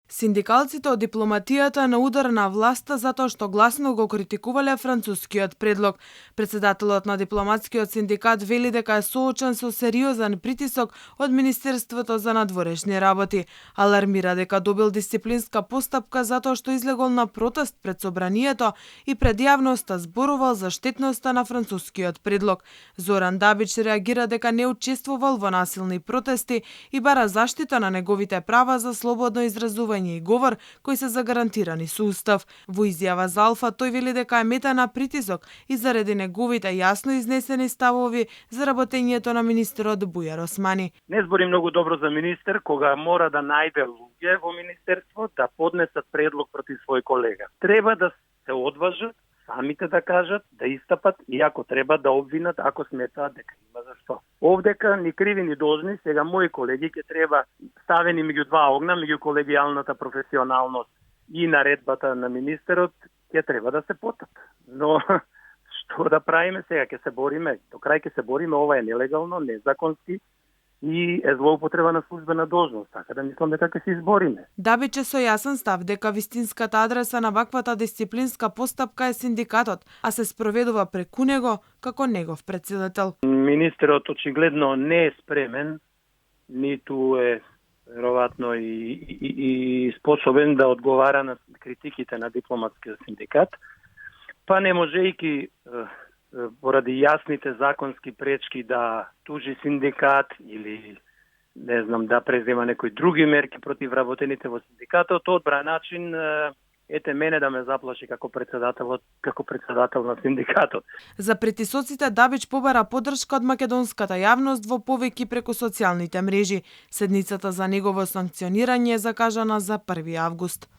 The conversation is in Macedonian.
Синдикалците од дипломатијата на удар на власта затоа што гласно го критикувале францускиот предлог. Председателот на дипломатскиот синдикат вели дека е соочен со сериозен притисок од Министерството за надворешни работи. Алармира дека добил дисциплинска постапка затоа што излегол на протест пред собранието и пред јавноста зборувал за штетноста на францускиот предлог. Зоран Дабич реагира дека не учествувал во насилни протести и бара заштита на неговите права за слободно изразување и говор кои се загарантирани со устав. Во изјава за Алфа тој вели дека е мета на притисок и заради неговите јасно изнесени ставови за работењето на министерот Бујар Османи. Не збори многу добро за министер кога мора да најде луѓе во министерство да поднесат предлог против свој колега. Треба да се одважат, самите да кажат, да истапат и ако треба да обвинат, ако сметаат дека има зашто. Овдека ни криви ни должни, сега мои колеги ќе треба ставени меѓу два огна, меѓу колегијалната професионалност и наредбата на министерот, ќе треба да се потат. Но што да правиме сега, ќе се бориме, до крај ќе се бориме, ова е нелегално, незаконски и е злоупотреба на службена должност, така да мислам дека ќе се избориме. Дабиче со јасен став дека вистинската адреса на ваквата дисциплинска постапка е синдикатот, а се спроведува преку него како негов председател. Министерот очигледно не е спремен, ниту е веројатно и способен да одговара на критиките на дипломатскиот синдикат, па не можејќи поради јасните законски пречки да тужи синдикат или не знам да презема некои други мерки против работените во синдикатот, одбра начин ете мене да ме заплаши како председател на синдикатот. За притисоците Дабич побара поддршка од македонската јавност во повеќе преку социјалните мрежи. Седницата за негово санкционирање е закажана за 1 август.